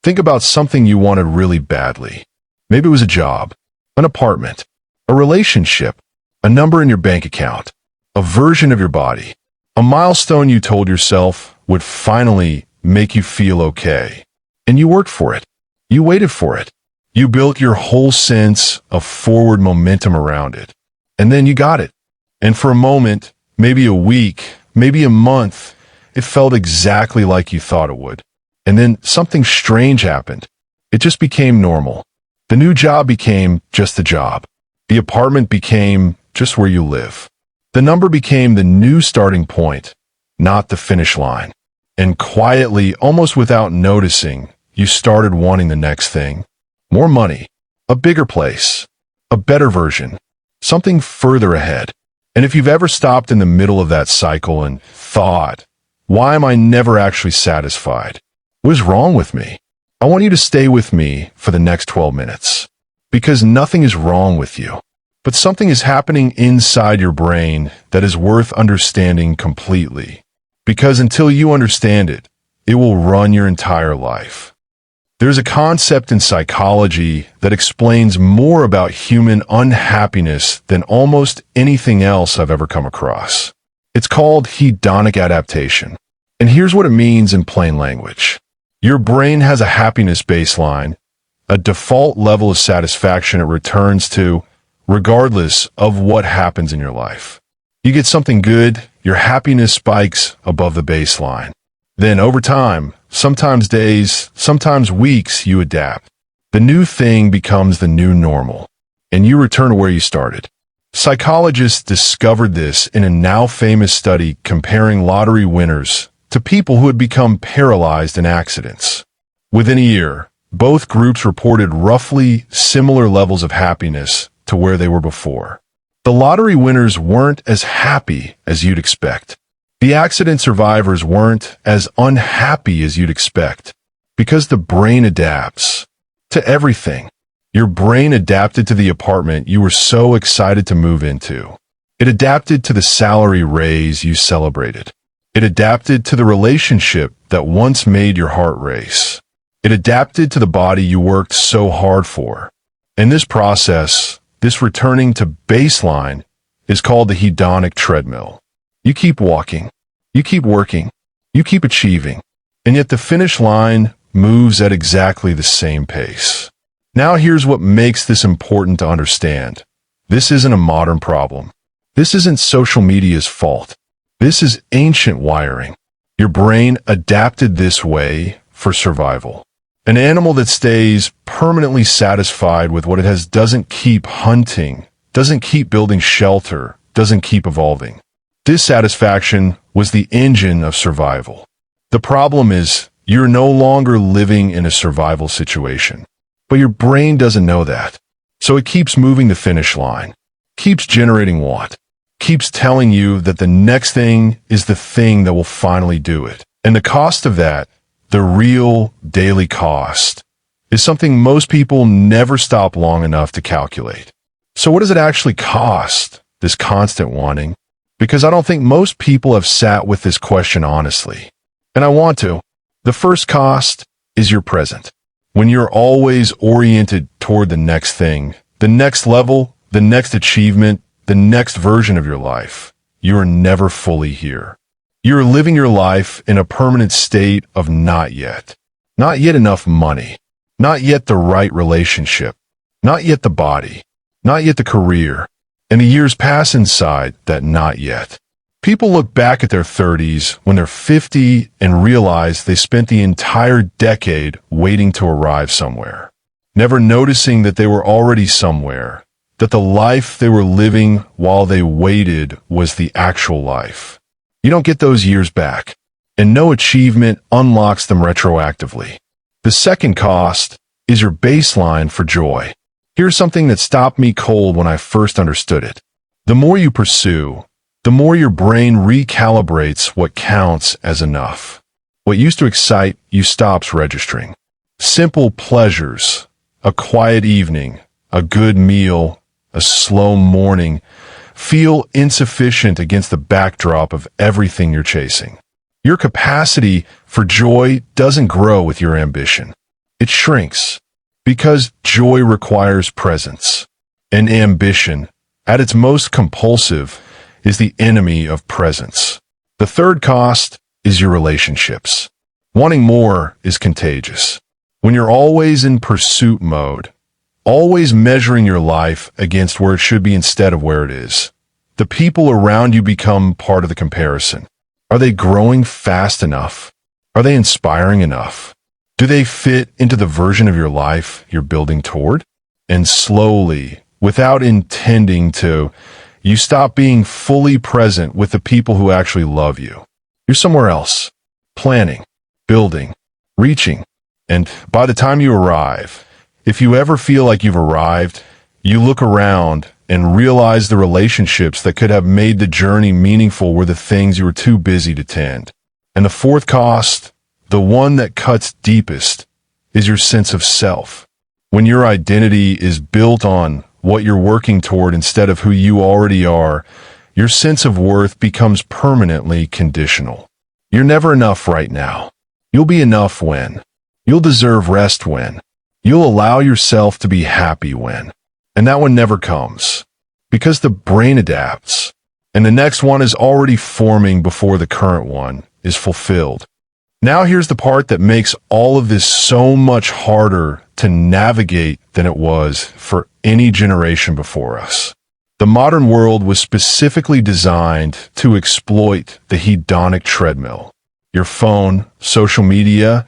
Think about something you wanted really badly. Maybe it was a job, an apartment, a relationship, a number in your bank account, a version of your body, a milestone you told yourself would finally make you feel okay. And you worked for it. You waited for it. You built your whole sense of forward momentum around it. And then you got it. And for a moment, maybe a week, maybe a month, it felt exactly like you thought it would. And then something strange happened. It just became normal. The new job became just the job. The apartment became just where you live. The number became the new starting point, not the finish line. And quietly, almost without noticing, you started wanting the next thing. More money, a bigger place, a better version, something further ahead. And if you've ever stopped in the middle of that cycle and thought, why am I never actually satisfied? What is wrong with me? I want you to stay with me for the next 12 minutes. Because nothing is wrong with you. But something is happening inside your brain that is worth understanding completely. Because until you understand it, it will run your entire life. There's a concept in psychology that explains more about human unhappiness than almost anything else I've ever come across. It's called hedonic adaptation. And here's what it means in plain language. Your brain has a happiness baseline, a default level of satisfaction it returns to, regardless of what happens in your life. You get something good, your happiness spikes above the baseline. Then over time, sometimes days, sometimes weeks, you adapt. The new thing becomes the new normal, and you return to where you started. Psychologists discovered this in a now famous study comparing lottery winners to people who had become paralyzed in accidents. Within a year, both groups reported roughly similar levels of happiness to where they were before. The lottery winners weren't as happy as you'd expect. The accident survivors weren't as unhappy as you'd expect, because the brain adapts to everything. Your brain adapted to the apartment you were so excited to move into. It adapted to the salary raise you celebrated. It adapted to the relationship that once made your heart race. It adapted to the body you worked so hard for. In this process, this returning to baseline is called the hedonic treadmill. You keep walking, you keep working, you keep achieving, and yet the finish line moves at exactly the same pace. Now here's what makes this important to understand. This isn't a modern problem. This isn't social media's fault. This is ancient wiring. Your brain adapted this way for survival. An animal that stays permanently satisfied with what it has doesn't keep hunting, doesn't keep building shelter, doesn't keep evolving. Dissatisfaction was the engine of survival. The problem is, you're no longer living in a survival situation. But your brain doesn't know that. So it keeps moving the finish line, keeps generating want, keeps telling you that the next thing is the thing that will finally do it. And the cost of that, the real daily cost, is something most people never stop long enough to calculate. So what does it actually cost, this constant wanting? Because I don't think most people have sat with this question honestly. And I want to. The first cost is your present. When you're always oriented toward the next thing, the next level, the next achievement, the next version of your life, you are never fully here. You're living your life in a permanent state of not yet. Not yet enough money. Not yet the right relationship. Not yet the body. Not yet the career. And the years pass inside that not yet. People look back at their 30s when they're 50 and realize they spent the entire decade waiting to arrive somewhere, never noticing that they were already somewhere, that the life they were living while they waited was the actual life. You don't get those years back, and no achievement unlocks them retroactively. The second cost is your baseline for joy. Here's something that stopped me cold when I first understood it. The more you pursue, the more your brain recalibrates what counts as enough. What used to excite you stops registering. Simple pleasures, a quiet evening, a good meal, a slow morning, feel insufficient against the backdrop of everything you're chasing. Your capacity for joy doesn't grow with your ambition. It shrinks because joy requires presence, and ambition, at its most compulsive, is the enemy of presence. The third cost is your relationships. Wanting more is contagious. When you're always in pursuit mode, always measuring your life against where it should be instead of where it is, the people around you become part of the comparison. Are they growing fast enough? Are they inspiring enough? Do they fit into the version of your life you're building toward? And slowly, without intending to, you stop being fully present with the people who actually love you. You're somewhere else, planning, building, reaching. And by the time you arrive, if you ever feel like you've arrived, you look around and realize the relationships that could have made the journey meaningful were the things you were too busy to tend. And the fourth cost, the one that cuts deepest, is your sense of self. When your identity is built on what you're working toward instead of who you already are, your sense of worth becomes permanently conditional. You're never enough right now. You'll be enough when. You'll deserve rest when. You'll allow yourself to be happy when. And that one never comes. Because the brain adapts. And the next one is already forming before the current one is fulfilled. Now here's the part that makes all of this so much harder to navigate than it was for any generation before us. The modern world was specifically designed to exploit the hedonic treadmill. Your phone, social media,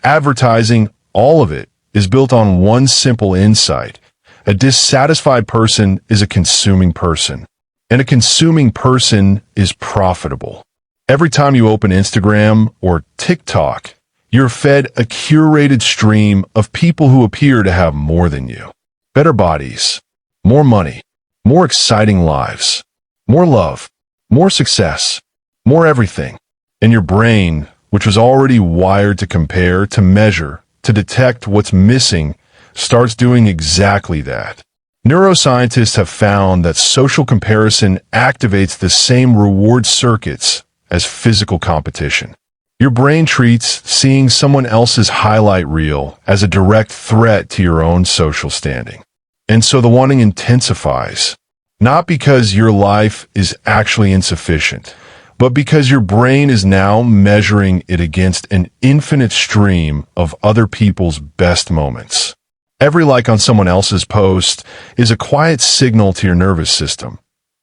advertising, all of it is built on one simple insight. A dissatisfied person is a consuming person, and a consuming person is profitable. Every time you open Instagram or TikTok, you're fed a curated stream of people who appear to have more than you. Better bodies, more money, more exciting lives, more love, more success, more everything. And your brain, which was already wired to compare, to measure, to detect what's missing, starts doing exactly that. Neuroscientists have found that social comparison activates the same reward circuits as physical competition. Your brain treats seeing someone else's highlight reel as a direct threat to your own social standing. And so the wanting intensifies, not because your life is actually insufficient, but because your brain is now measuring it against an infinite stream of other people's best moments. Every like on someone else's post is a quiet signal to your nervous system.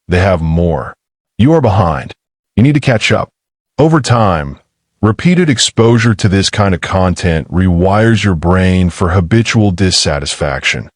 They have more. You are behind. You need to catch up. Over time, repeated exposure to this kind of content rewires your brain for habitual dissatisfaction,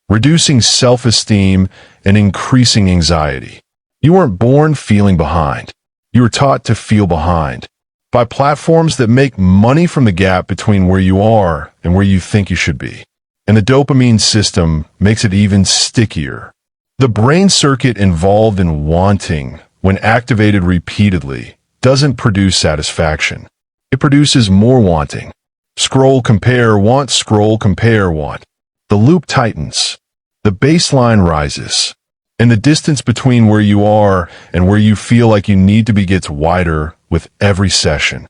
reducing self-esteem and increasing anxiety. You weren't born feeling behind. You were taught to feel behind by platforms that make money from the gap between where you are and where you think you should be. And the dopamine system makes it even stickier. The brain circuit involved in wanting, when activated repeatedly, doesn't produce satisfaction. It produces more wanting. Scroll, compare, want, scroll, compare, want. The loop tightens. The baseline rises. And the distance between where you are and where you feel like you need to be gets wider with every session.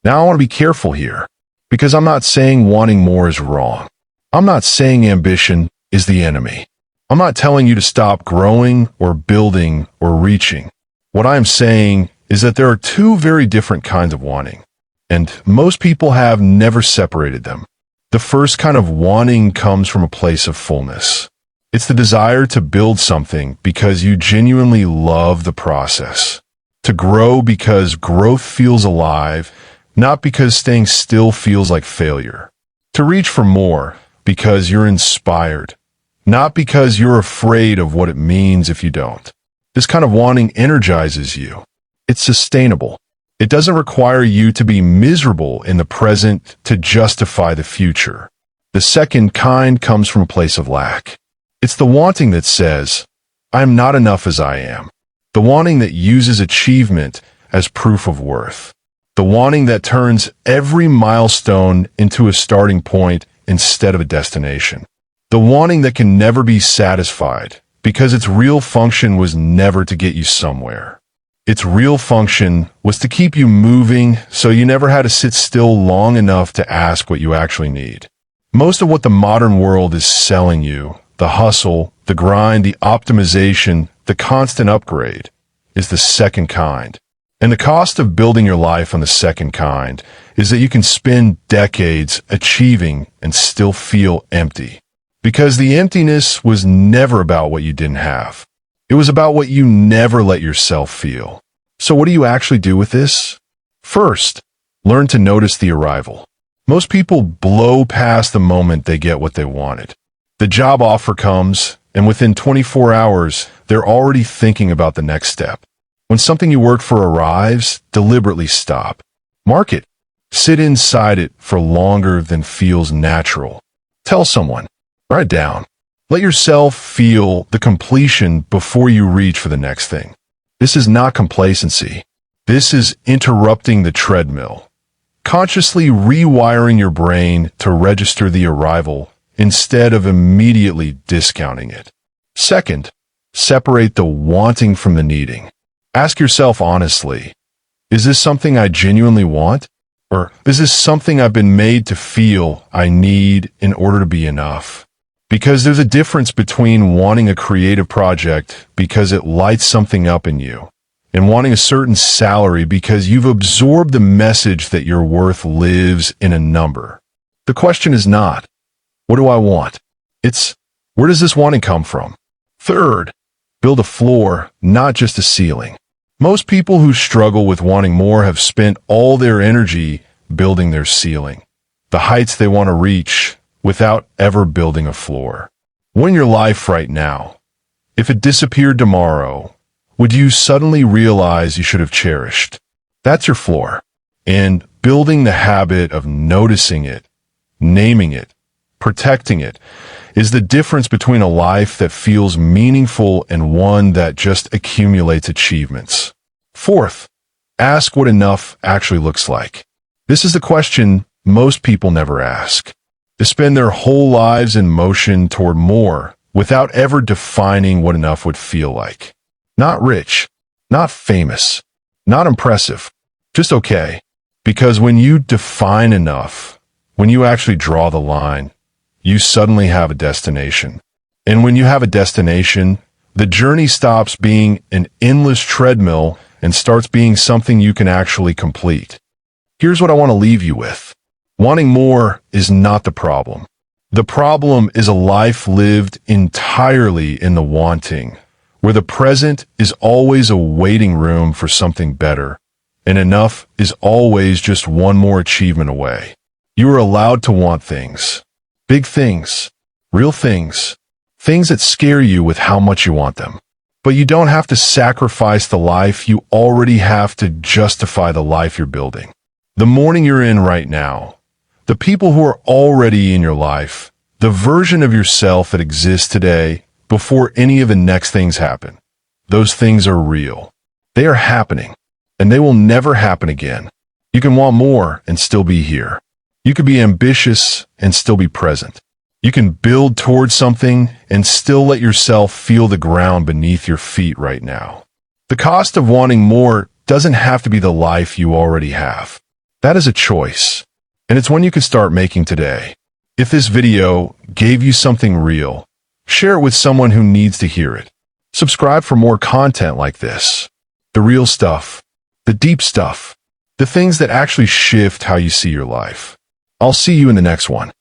Now I want to be careful here, because I'm not saying wanting more is wrong. I'm not saying ambition is the enemy. I'm not telling you to stop growing or building or reaching. What I'm saying is that there are two very different kinds of wanting, and most people have never separated them. The first kind of wanting comes from a place of fullness. It's the desire to build something because you genuinely love the process. To grow because growth feels alive, not because staying still feels like failure. To reach for more because you're inspired, not because you're afraid of what it means if you don't. This kind of wanting energizes you. It's sustainable. It doesn't require you to be miserable in the present to justify the future. The second kind comes from a place of lack. It's the wanting that says, I'm not enough as I am. The wanting that uses achievement as proof of worth. The wanting that turns every milestone into a starting point instead of a destination. The wanting that can never be satisfied because its real function was never to get you somewhere. Its real function was to keep you moving so you never had to sit still long enough to ask what you actually need. Most of what the modern world is selling you, the hustle, the grind, the optimization, the constant upgrade, is the second kind. And the cost of building your life on the second kind is that you can spend decades achieving and still feel empty. Because the emptiness was never about what you didn't have. It was about what you never let yourself feel. So what do you actually do with this? First, learn to notice the arrival. Most people blow past the moment they get what they wanted. The job offer comes, and within 24 hours, they're already thinking about the next step. When something you worked for arrives, deliberately stop. Mark it. Sit inside it for longer than feels natural. Tell someone. Write it down. Let yourself feel the completion before you reach for the next thing. This is not complacency. This is interrupting the treadmill. Consciously rewiring your brain to register the arrival instead of immediately discounting it. Second, separate the wanting from the needing. Ask yourself honestly, is this something I genuinely want? Or is this something I've been made to feel I need in order to be enough? Because there's a difference between wanting a creative project because it lights something up in you, and wanting a certain salary because you've absorbed the message that your worth lives in a number. The question is not, what do I want? It's, where does this wanting come from? Third, build a floor, not just a ceiling. Most people who struggle with wanting more have spent all their energy building their ceiling, the heights they want to reach, without ever building a floor. What in your life right now, if it disappeared tomorrow, would you suddenly realize you should have cherished? That's your floor. And building the habit of noticing it, naming it, protecting it, is the difference between a life that feels meaningful and one that just accumulates achievements. Fourth, ask what enough actually looks like. This is the question most people never ask. They spend their whole lives in motion toward more without ever defining what enough would feel like. Not rich, not famous, not impressive, just okay. Because when you define enough, when you actually draw the line, you suddenly have a destination. And when you have a destination, the journey stops being an endless treadmill and starts being something you can actually complete. Here's what I want to leave you with. Wanting more is not the problem. The problem is a life lived entirely in the wanting, where the present is always a waiting room for something better, and enough is always just one more achievement away. You are allowed to want things. Big things, real things, things that scare you with how much you want them. But you don't have to sacrifice the life you already have to justify the life you're building. The morning you're in right now, the people who are already in your life, the version of yourself that exists today before any of the next things happen, those things are real. They are happening, and they will never happen again. You can want more and still be here. You can be ambitious and still be present. You can build towards something and still let yourself feel the ground beneath your feet right now. The cost of wanting more doesn't have to be the life you already have. That is a choice, and it's one you can start making today. If this video gave you something real, share it with someone who needs to hear it. Subscribe for more content like this. The real stuff, the deep stuff, the things that actually shift how you see your life. I'll see you in the next one.